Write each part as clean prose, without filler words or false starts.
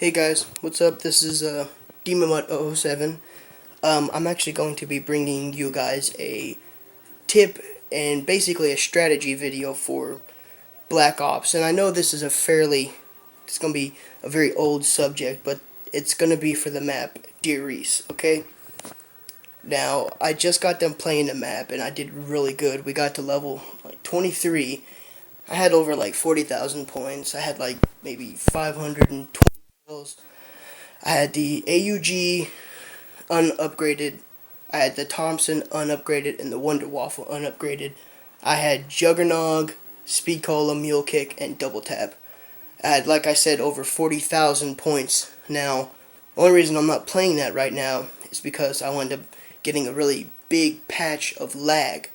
Hey guys, what's up? This is DemonMut007. I'm actually going to be bringing you guys a tip and basically a strategy video for Black Ops. And I know this is it's going to be a very old subject, but it's going to Der Riese, okay? Now, I just got done playing the map and I did really good. We got to level 23. I had over 40,000 points. I had maybe 520 kills. I had the AUG unupgraded. I had the Thompson unupgraded and the Wonder Waffle unupgraded. I had Juggernog, Speed Cola, Mule Kick, and Double Tap. I had, like I said, over 40,000 points. Now, the only reason I'm not playing that right now is because I wound up getting a really big patch of lag.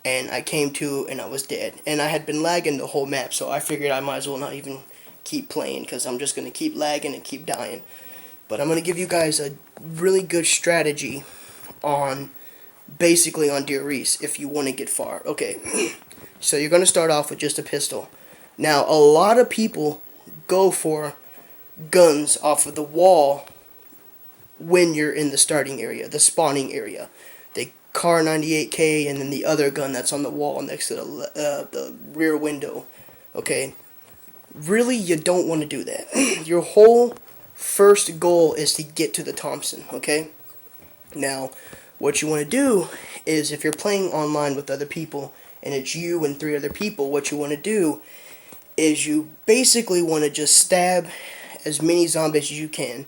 And I came to and I was dead. And I had been lagging the whole map, so I figured I might as well not even keep playing because I'm just going to keep lagging and keep dying. But I'm going to give you guys a really good strategy on basically on Der Riese if you want to get far. Okay, so you're going to start off with just a pistol. Now, a lot of people go for guns off of the wall when you're in the starting area, the spawning area. They Kar 98K and then the other gun that's on the wall next to the rear window. Okay, really you don't want to do that. Your whole first goal is to get to the Thompson, okay? Now, what you want to do is if you're playing online with other people and it's you and 3 other people, what you want to do is you basically want to just stab as many zombies as you can.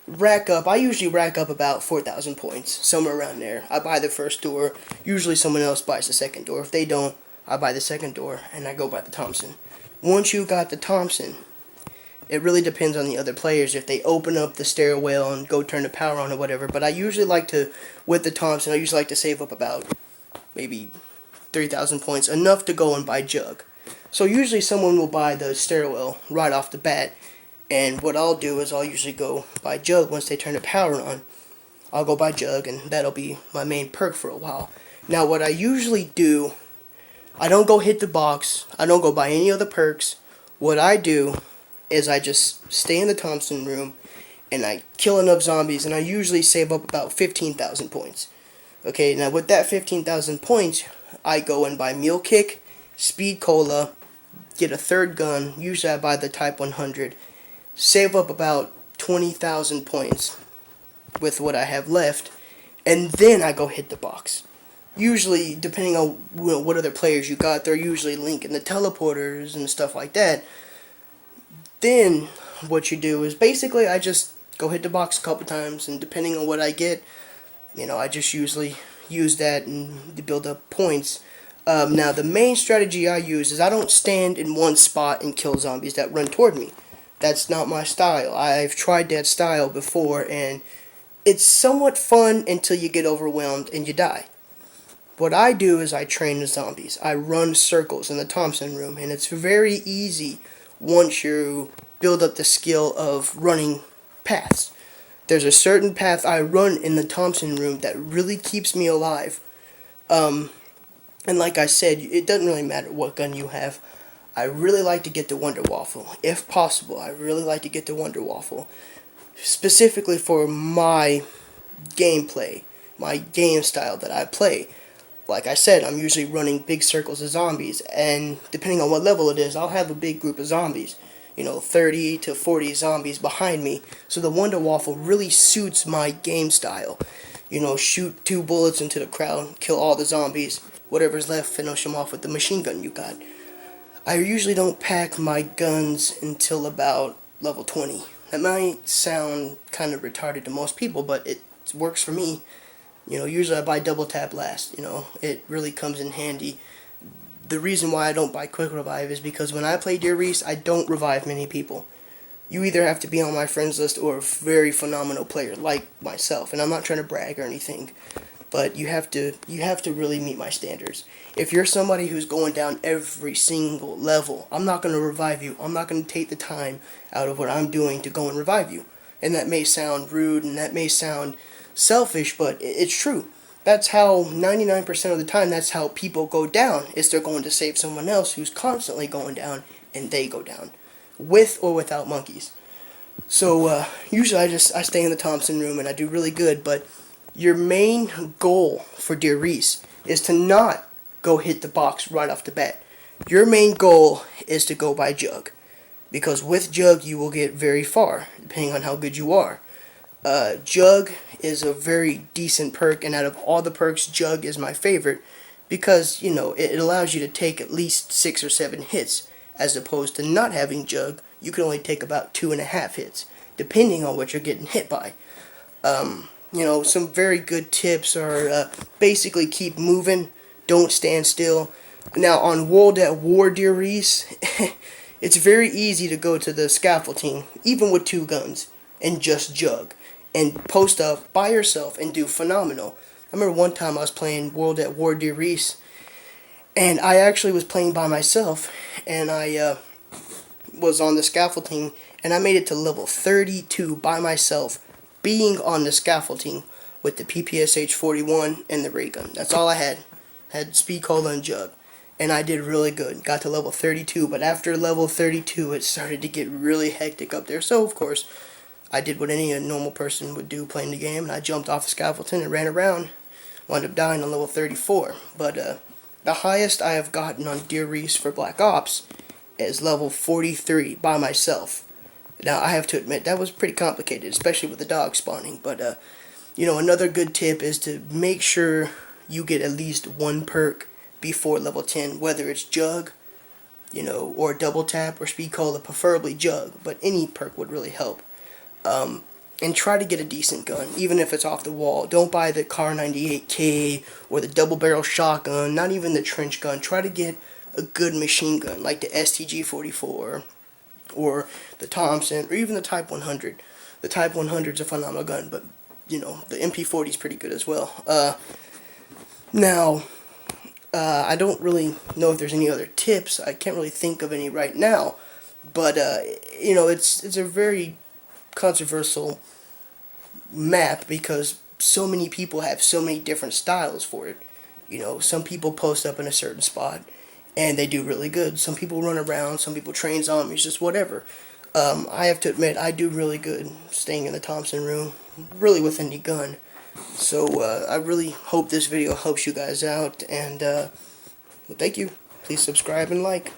I usually rack up about 4,000 points, somewhere around there. I buy the first door, usually someone else buys the second door. If they don't, I buy the second door and I go by the Thompson. Once you got the Thompson, it really depends on the other players if they open up the stairwell and go turn the power on or whatever. But I usually like to, with the Thompson, I usually like to save up about maybe 3,000 points, enough to go and buy Jug. So usually someone will buy the stairwell right off the bat. And what I'll do is I'll usually go buy Jug once they turn the power on. I'll go buy Jug and that'll be my main perk for a while. Now what I usually do, I don't go hit the box. I don't go buy any other perks. What I do is I just stay in the Thompson room and I kill enough zombies and I usually save up about 15,000 points. Okay, now with that 15,000 points, I go and buy Mule Kick, Speed Cola, get a third gun, usually I buy the Type 100, save up about 20,000 points with what I have left, and then I go hit the box. Usually, depending on what other players you got, they're usually linking the teleporters and stuff like that. Then, what you do is basically I just go hit the box a couple times, and depending on what I get, I just usually use that and to build up points. Now, the main strategy I use is I don't stand in one spot and kill zombies that run toward me. That's not my style. I've tried that style before, and it's somewhat fun until you get overwhelmed and you die. What I do is I train the zombies. I run circles in the Thompson room, and it's very easy once you build up the skill of running paths. There's a certain path I run in the Thompson room that really keeps me alive. And like I said, it doesn't really matter what gun you have. I really like to get the Wonder Waffle. If possible, I really like to get the Wonder Waffle. Specifically for my gameplay, my game style that I play. Like I said, I'm usually running big circles of zombies, and depending on what level it is, I'll have a big group of zombies. 30 to 40 zombies behind me. So the Wonder Waffle really suits my game style. Shoot 2 bullets into the crowd, kill all the zombies. Whatever's left, finish them off with the machine gun you got. I usually don't pack my guns until about level 20. That might sound kind of retarded to most people, but it works for me. Usually I buy Double Tap last. It really comes in handy. The reason why I don't buy Quick Revive is because when I play Der Riese, I don't revive many people. You either have to be on my friends list or a very phenomenal player like myself, and I'm not trying to brag or anything. But you have to really meet my standards. If you're somebody who's going down every single level, I'm not going to revive you. I'm not going to take the time out of what I'm doing to go and revive you. And that may sound rude and that may sound selfish, but it's true. That's how 99% of the time, that's how people go down, is they're going to save someone else who's constantly going down and they go down. With or without monkeys. So usually I stay in the Thompson room and I do really good, but your main goal for Deer Reese is to not go hit the box right off the bat. Your main goal is to go by Jug, because with Jug you will get very far, depending on how good you are. Jug is a very decent perk, and out of all the perks, Jug is my favorite, because, you know, it allows you to take at least 6 or 7 hits, as opposed to not having Jug, you can only take about 2.5 hits, depending on what you're getting hit by. You know, some very good tips are basically keep moving, don't stand still. Now, on World at War, Deer Reese, it's very easy to go to the scaffolding, even with 2 guns, and just Jug, and post up by yourself and do phenomenal. I remember one time I was playing World at War Deer Reese, and I actually was playing by myself, and I was on the scaffolding, and I made it to level 32 by myself, being on the scaffolding with the PPSH 41 and the ray gun. That's all I had. Had speed, cola, and Jug. And I did really good. Got to level 32, but after level 32, it started to get really hectic up there. So, of course, I did what any normal person would do playing the game, and I jumped off the scaffolding and ran around. Wound up dying on level 34. But the highest I have gotten on Deer Reese for Black Ops is level 43 by myself. Now, I have to admit, that was pretty complicated, especially with the dog spawning. But, you know, another good tip is to make sure you get at least 1 perk before level 10, whether it's Jug, you know, or Double Tap, or Speed Cola, preferably Jug, but any perk would really help. And try to get a decent gun, even if it's off the wall. Don't buy the Kar 98K or the double barrel shotgun, not even the trench gun. Try to get a good machine gun, like the STG 44, or the Thompson, or even the Type 100. The Type 100 is a phenomenal gun, but, you know, the MP40 is pretty good as well. Now, I don't really know if there's any other tips. I can't really think of any right now. But, you know, it's a very controversial map, because so many people have so many different styles for it. You know, some people post up in a certain spot and they do really good. Some people run around, some people train zombies, just whatever. I have to admit, I do really good staying in the Thompson room, really with any gun. So I really hope this video helps you guys out, and well, thank you. Please subscribe and like.